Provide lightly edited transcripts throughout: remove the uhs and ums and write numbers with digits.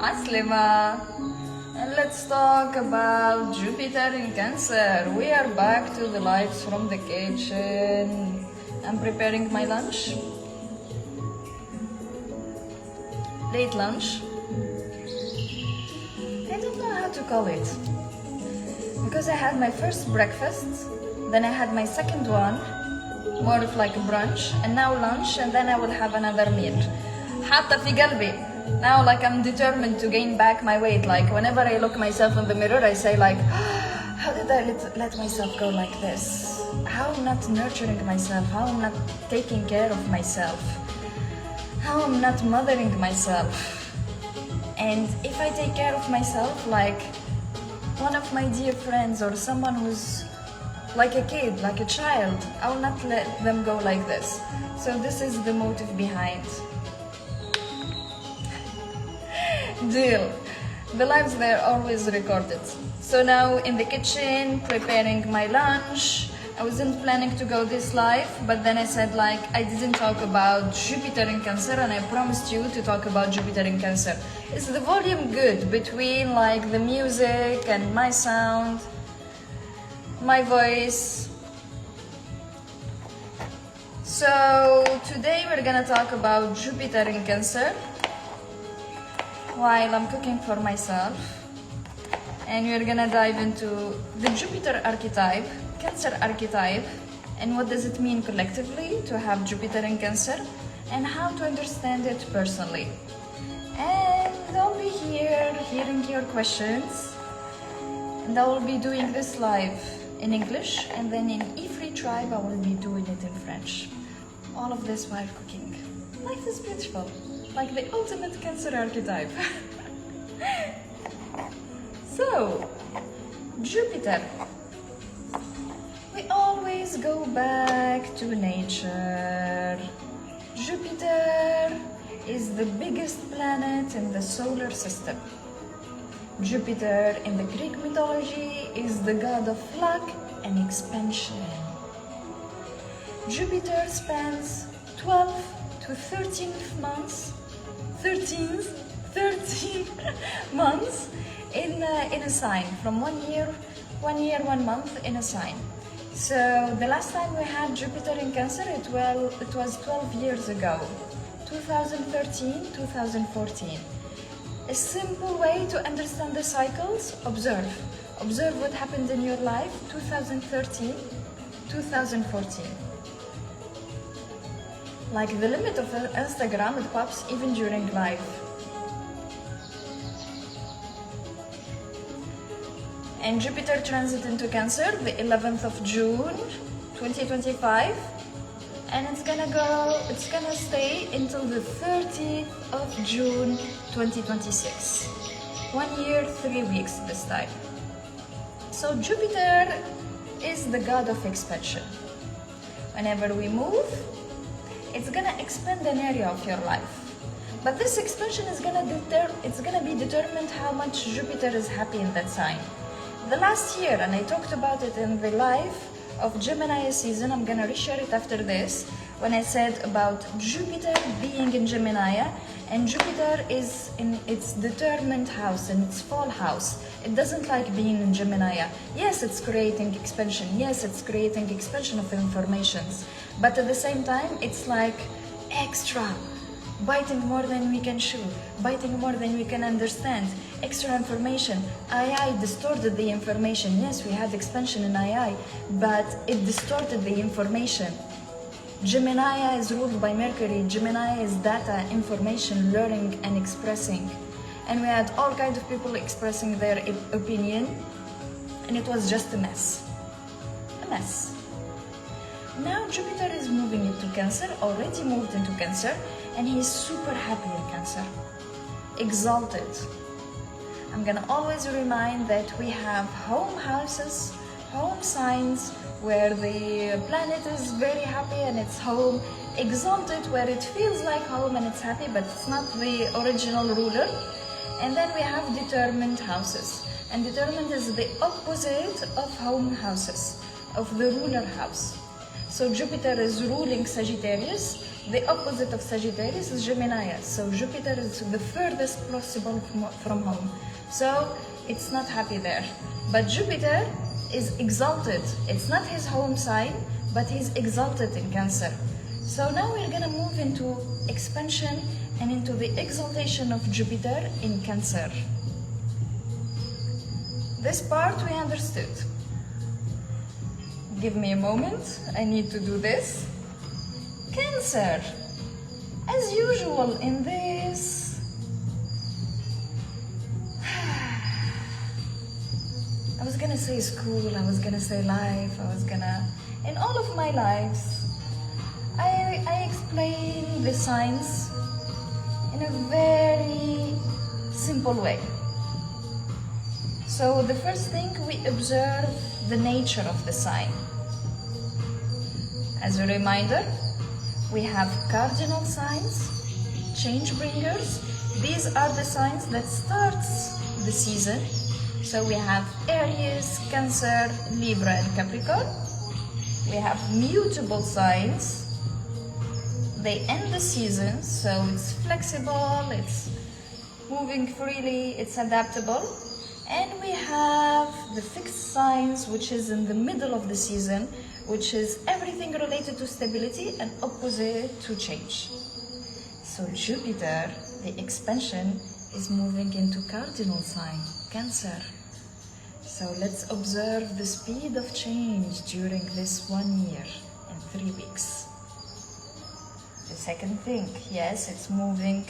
Aslima. And let's talk about Jupiter in Cancer. We are back to the lights from the kitchen. I'm preparing my lunch. Late lunch. I don't know how to call it. Because I had my first breakfast, then I had my second one, more of like a brunch, and now lunch, and then I will have another meal. حاطة في قلبي. Now like I'm determined to gain back my weight. Like whenever I look myself in the mirror, I say like, how did I let myself go like this? How I'm not nurturing myself, how I'm not taking care of myself, how I'm not mothering myself. And if I take care of myself, like one of my dear friends or someone who's like a kid, like a child, I will not let them go like this. So this is the motive behind. Deal. The lives they're always recorded. So now in the kitchen, preparing my lunch. I wasn't planning to go this live, but then I said like I didn't talk about Jupiter in Cancer, and I promised you to talk about Jupiter in Cancer. Is the volume good between like the music and my sound, my voice? So today we're gonna talk about Jupiter in Cancer while I'm cooking for myself, and we're gonna dive into the Jupiter archetype, Cancer archetype, and what does it mean collectively to have Jupiter in Cancer, and how to understand it personally. And I'll be here hearing your questions, and I will be doing this live in English, and then in Ifri tribe I will be doing it in French. All of this while cooking. Life is beautiful, like the ultimate Cancer archetype. So, Jupiter. We always go back to nature. Jupiter is the biggest planet in the solar system. Jupiter in the Greek mythology is the god of luck and expansion. Jupiter spends 12 to 13 months, 13 months in a sign, from 1 year, 1 month in a sign. So the last time we had Jupiter in Cancer, it was 12 years ago, 2013, 2014. A simple way to understand the cycles: observe what happened in your life 2013, 2014. Like the limit of Instagram, it pops even during live. And Jupiter transit into Cancer the 11th of June 2025, and it's gonna stay until the 30th of June 2026. 1 year, 3 weeks this time. So Jupiter is the god of expansion. Whenever we move, it's gonna expand an area of your life. But this expansion is gonna be determined how much Jupiter is happy in that sign. The last year, and I talked about it in the live of Gemini season, I'm gonna reshare it after this, when I said about Jupiter being in Gemini, and Jupiter is in its determined house, in its fall house. It doesn't like being in Gemini. Yes, it's creating expansion. Yes, it's creating expansion of informations. But at the same time, it's like extra. Biting more than we can chew, biting more than we can understand, extra information. AI distorted the information. Yes, we had expansion in AI, but it distorted the information. Gemini is ruled by Mercury. Gemini is data, information, learning, and expressing. And we had all kinds of people expressing their opinion, and it was just a mess. A mess. Now Jupiter is moving into Cancer, already moved into Cancer, and he's super happy in Cancer, exalted. I'm gonna always remind that we have home houses, home signs, where the planet is very happy and it's home, exalted where it feels like home and it's happy, but it's not the original ruler. And then we have determined houses, and determined is the opposite of home houses, of the ruler house. So Jupiter is ruling Sagittarius, The opposite of Sagittarius is Gemini, so Jupiter is the furthest possible from home. So it's not happy there. But Jupiter is exalted. It's not his home sign, but he's exalted in Cancer. So now we're gonna move into expansion and into the exaltation of Jupiter in Cancer. This part we understood. Give me a moment, I need to do this. Cancer, as usual in this, I was gonna say school, I was gonna say life, in all of my lives, I explain the signs in a very simple way. So the first thing, we observe the nature of the sign. As a reminder, we have cardinal signs, change bringers. These are the signs that starts the season. So we have Aries, Cancer, Libra and Capricorn. We have mutable signs. They end the season, so it's flexible, it's moving freely, it's adaptable. And we have the fixed signs, which is in the middle of the season, which is everything related to stability and opposite to change. So Jupiter, the expansion, is moving into cardinal sign, Cancer. So let's observe the speed of change during this 1 year and 3 weeks. The second thing, yes, it's moving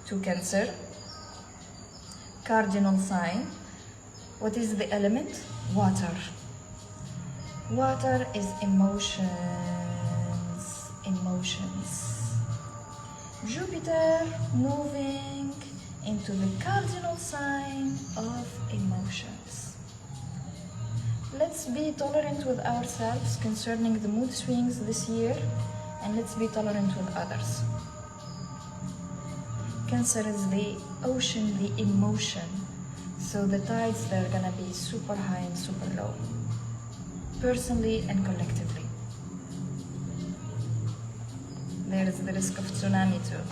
to Cancer, cardinal sign. What is the element? Water. Water is emotions. Jupiter moving into the cardinal sign of emotions. Let's be tolerant with ourselves concerning the mood swings this year, and let's be tolerant with others. Cancer is the ocean, the emotion. So the tides, they're gonna be super high and super low, personally and collectively. There is the risk of tsunami too.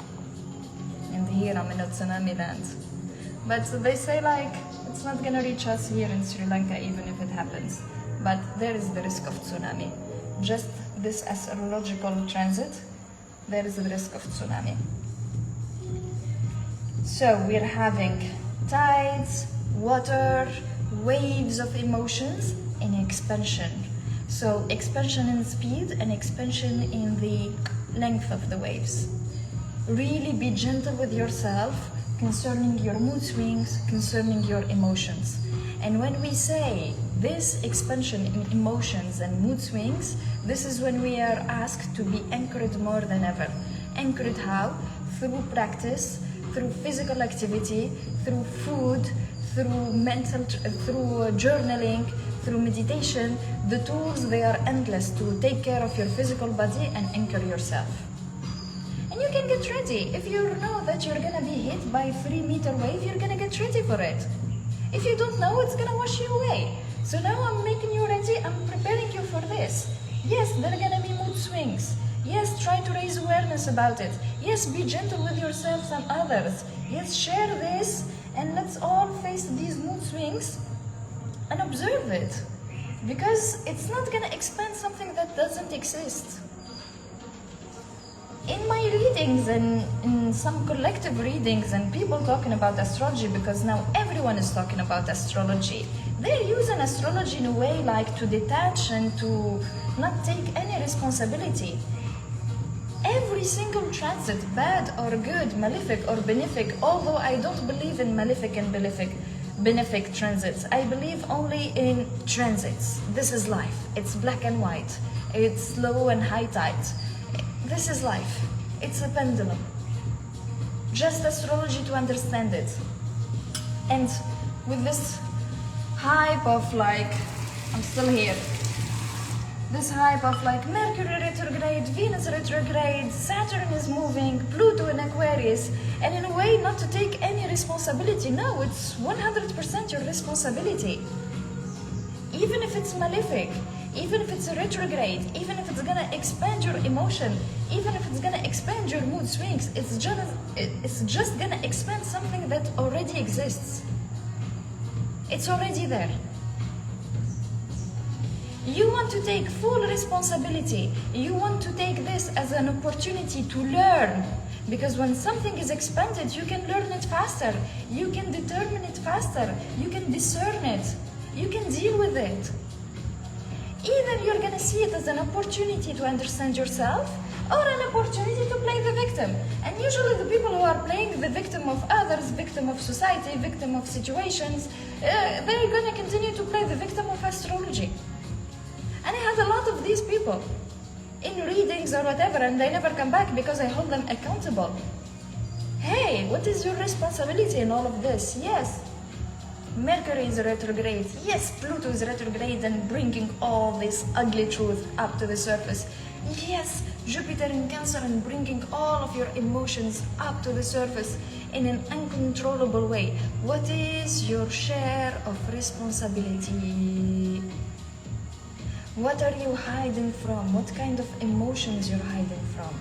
And here I'm in a tsunami land. But they say like, it's not gonna reach us here in Sri Lanka even if it happens. But there is the risk of tsunami. Just this astrological transit, there is the risk of tsunami. So we're having tides, water, waves of emotions, and expansion. So expansion in speed and expansion in the length of the waves. Really be gentle with yourself concerning your mood swings, concerning your emotions. And when we say this expansion in emotions and mood swings, this is when we are asked to be anchored more than ever. Anchored how? Through practice, through physical activity, through food, through journaling, through meditation. The tools, they are endless to take care of your physical body and anchor yourself. And you can get ready. If you know that you're gonna be hit by a 3-meter wave, you're gonna get ready for it. If you don't know, it's gonna wash you away. So now I'm making you ready, I'm preparing you for this. Yes, there are gonna be mood swings. Yes, try to raise awareness about it. Yes, be gentle with yourselves and others. Yes, share this, and let's all face these mood swings and observe it. Because it's not gonna expand something that doesn't exist. In my readings and in some collective readings and people talking about astrology, because now everyone is talking about astrology, they're using astrology in a way like to detach and to not take any responsibility. Every single transit, bad or good, malefic or benefic, although I don't believe in malefic and benefic transits, I believe only in transits. This is life. It's black and white. It's low and high tide. This is life. It's a pendulum. Just astrology to understand it. And with this hype of like, I'm still here. This hype of like Mercury retrograde, Venus retrograde, Saturn is moving, Pluto in Aquarius, and in a way not to take any responsibility. No, it's 100% your responsibility. Even if it's malefic, even if it's a retrograde, even if it's gonna expand your emotion, even if it's gonna expand your mood swings, it's just gonna expand something that already exists. It's already there. You want to take full responsibility. You want to take this as an opportunity to learn. Because when something is expanded, you can learn it faster. You can determine it faster. You can discern it. You can deal with it. Either you're gonna see it as an opportunity to understand yourself or an opportunity to play the victim. And usually the people who are playing the victim of others, victim of society, victim of situations, they're gonna continue to play the victim of astrology. And I had a lot of these people in readings or whatever, and they never come back because I hold them accountable. Hey, what is your responsibility in all of this? Yes, Mercury is retrograde. Yes, Pluto is retrograde and bringing all this ugly truth up to the surface. Yes, Jupiter in Cancer and bringing all of your emotions up to the surface in an uncontrollable way. What is your share of responsibility? What are you hiding from? What kind of emotions you're hiding from?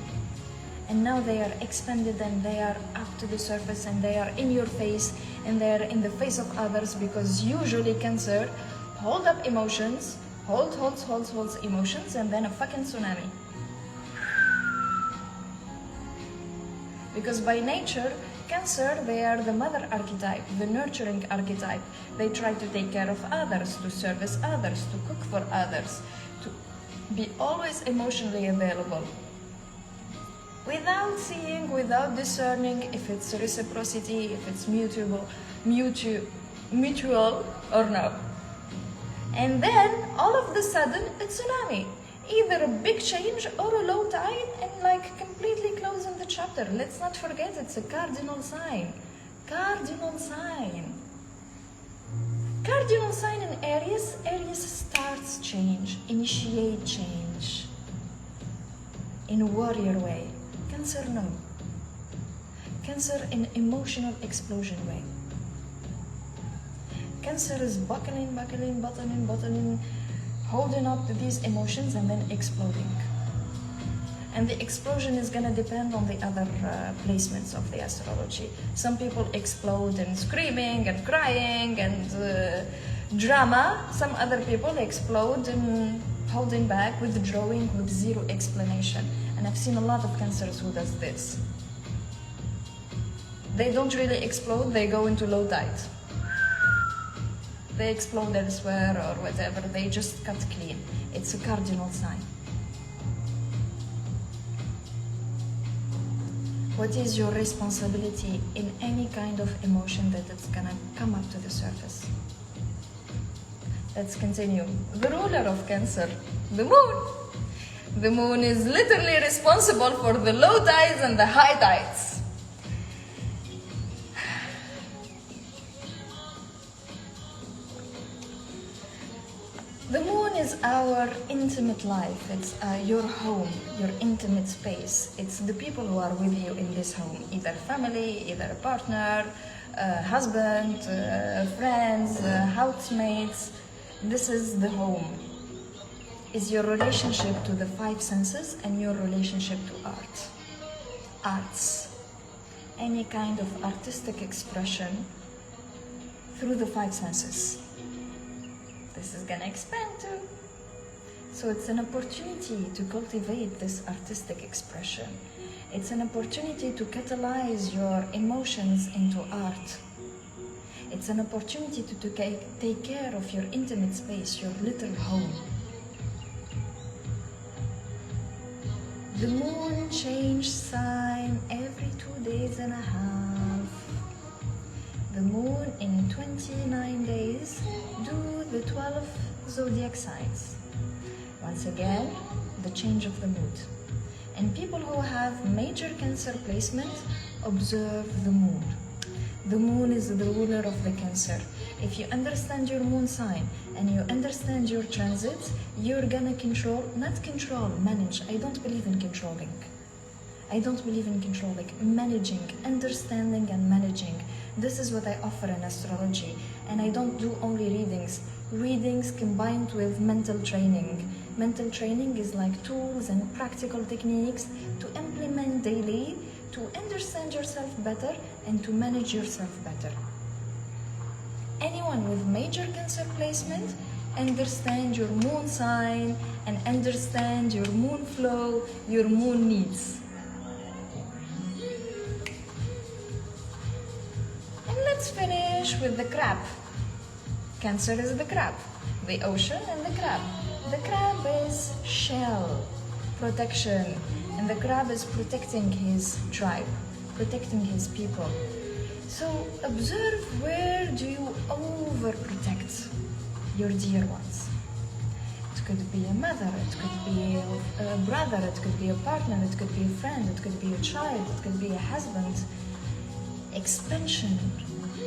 And now they are expanded and they are up to the surface and they are in your face and they are in the face of others, because usually Cancer hold up emotions, holds emotions, and then a fucking tsunami. Because by nature, Cancer, they are the mother archetype, the nurturing archetype. They try to take care of others, to service others, to cook for others, to be always emotionally available. Without seeing, without discerning if it's reciprocity, if it's mutual or no. And then, all of a sudden, a tsunami. Either a big change or a low tide, and like completely closing the chapter. Let's not forget, it's a cardinal sign. Cardinal sign. Cardinal sign in Aries. Aries starts change, initiate change. In a warrior way. Cancer, no. Cancer in emotional explosion way. Cancer is buckling, holding up to these emotions and then exploding. And the explosion is gonna depend on the other placements of the astrology. Some people explode in screaming and crying and drama. Some other people explode in holding back, withdrawing with zero explanation. And I've seen a lot of Cancers who does this. They don't really explode, they go into low tide. They explode elsewhere or whatever, they just cut clean. It's a cardinal sign. What is your responsibility in any kind of emotion that it's gonna come up to the surface? Let's continue. The ruler of Cancer, the moon. The moon is literally responsible for the low tides and the high tides. The moon is our intimate life. It's your home, your intimate space. It's the people who are with you in this home, either family, either a partner, husband, friends, housemates. This is the home. Is your relationship to the five senses and your relationship to art. Arts. Any kind of artistic expression through the five senses. This is gonna expand too. So it's an opportunity to cultivate this artistic expression. It's an opportunity to catalyze your emotions into art. It's an opportunity to take care of your intimate space, your little home. The moon changes sign every 2 days and a half. The moon in 29 days do the 12 zodiac signs. Once again, the change of the mood. And people who have major Cancer placement observe the moon. The moon is the ruler of the Cancer. If you understand your moon sign and you understand your transits, you're gonna manage. I don't believe in controlling. I don't believe in control, like managing, understanding and managing. This is what I offer in astrology. And I don't do only readings. Readings combined with mental training. Mental training is like tools and practical techniques to implement daily, to understand yourself better and to manage yourself better. Anyone with major Cancer placement, understand your moon sign and understand your moon flow, your moon needs. And let's finish with the crab. Cancer is the crab, the ocean and the crab. The crab is shell, protection, and the crab is protecting his tribe, protecting his people. So observe, where do you overprotect your dear ones? It could be a mother, it could be a brother, it could be a partner, it could be a friend, it could be a child, it could be a husband. Expansion.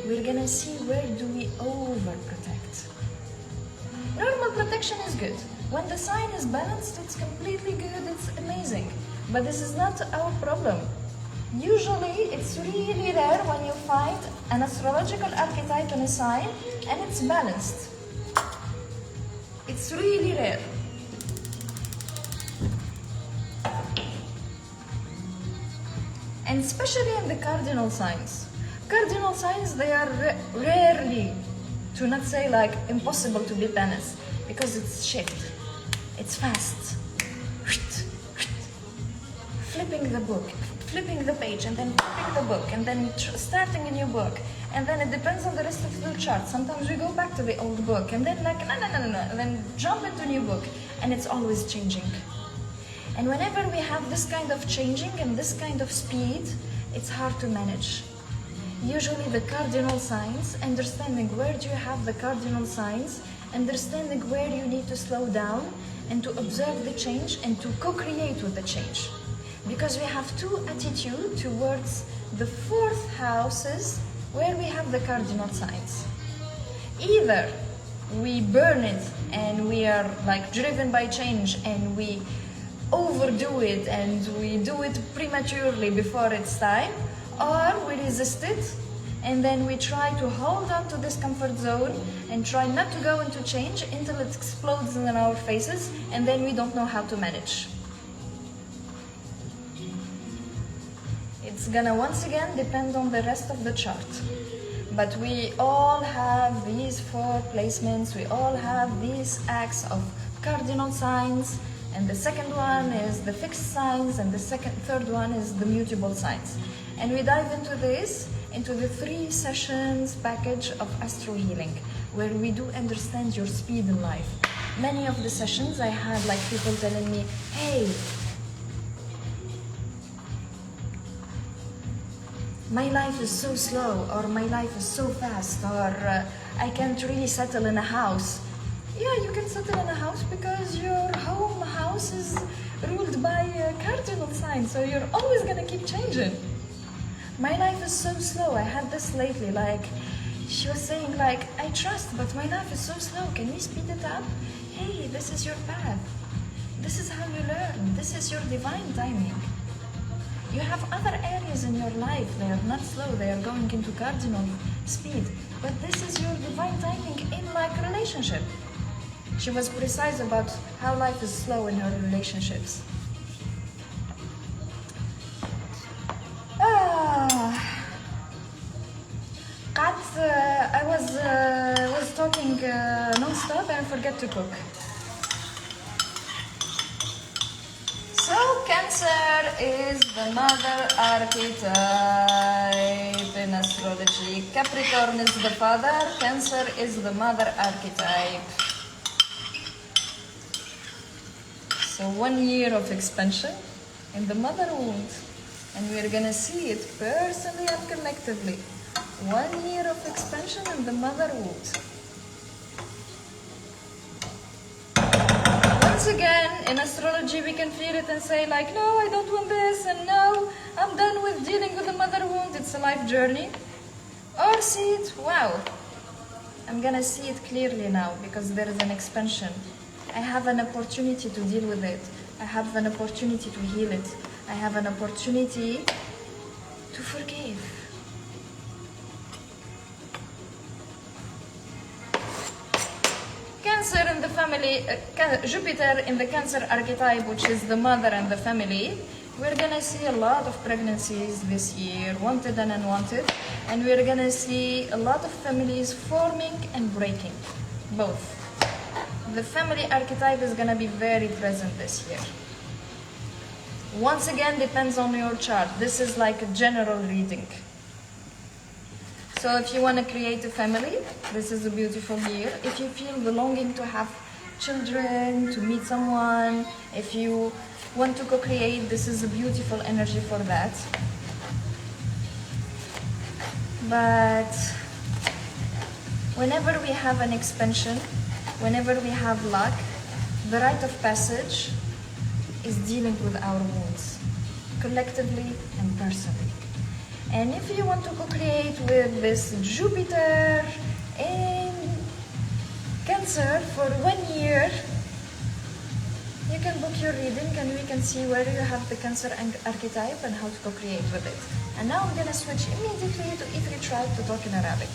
We're gonna see, where do we overprotect. Normal protection is good. When the sign is balanced, it's completely good, it's amazing. But this is not our problem. Usually, it's really rare when you find an astrological archetype in a sign and it's balanced. It's really rare. And especially in the cardinal signs. Cardinal signs, they are rarely, to not say like impossible to be balanced, because it's shift, it's fast. Flipping the book, flipping the page, and then flipping the book, and then starting a new book. And then it depends on the rest of the chart. Sometimes we go back to the old book, and then like, no, and then jump into a new book, and it's always changing. And whenever we have this kind of changing and this kind of speed, it's hard to manage. Usually the cardinal signs, understanding where do you have the cardinal signs, understanding where you need to slow down and to observe the change and to co-create with the change. Because we have two attitudes towards the fourth houses where we have the cardinal signs. Either we burn it and we are like driven by change and we overdo it and we do it prematurely before it's time, or we resist it and then we try to hold on to this comfort zone and try not to go into change until it explodes in our faces, and then we don't know how to manage. It's gonna once again depend on the rest of the chart. But we all have these four placements, we all have these acts of cardinal signs, and the second one is the fixed signs, and the third one is the mutable signs. And we dive into this, into the 3 sessions package of Astro Healing, where we do understand your speed in life. Many of the sessions I had like people telling me, hey, my life is so slow, or my life is so fast, or I can't really settle in a house. Yeah, you can settle in a house because your home house is ruled by a cardinal sign, so you're always gonna keep changing. My life is so slow. I had this lately, like, she was saying like, I trust, but my life is so slow. Can we speed it up? Hey, this is your path. This is how you learn. This is your divine timing. You have other areas in your life, they are not slow, they are going into cardinal speed. But this is your divine timing in like relationship. She was precise about how life is slow in her relationships. I was talking non-stop and I forget to cook. So Cancer is the mother archetype in astrology. Capricorn is the father, Cancer is the mother archetype. So 1 year of expansion in the mother wound. And we're gonna see it personally and collectively. 1 year of expansion in the mother wound. Once again, in astrology, we can feel it and say like, no, I don't want this, and no, I'm done with dealing with the mother wound. It's a life journey. Or see it, wow, I'm gonna see it clearly now because there is an expansion. I have an opportunity to deal with it. I have an opportunity to heal it. I have an opportunity to forgive. Cancer in the family, Jupiter in the Cancer archetype, which is the mother and the family. We're gonna see a lot of pregnancies this year, wanted and unwanted, and we're gonna see a lot of families forming and breaking, both. The family archetype is gonna be very present this year. Once again, depends on your chart. This is like a general reading. So if you want to create a family, this is a beautiful year. If you feel the longing to have children, to meet someone, if you want to co-create, this is a beautiful energy for that. But whenever we have an expansion, whenever we have luck, the rite of passage is dealing with our wounds, collectively and personally. And if you want to co-create with this Jupiter in Cancer for 1 year, you can book your reading and we can see where you have the Cancer archetype and how to co-create with it. And now I'm gonna switch immediately to Ifrit tribe to talk in Arabic.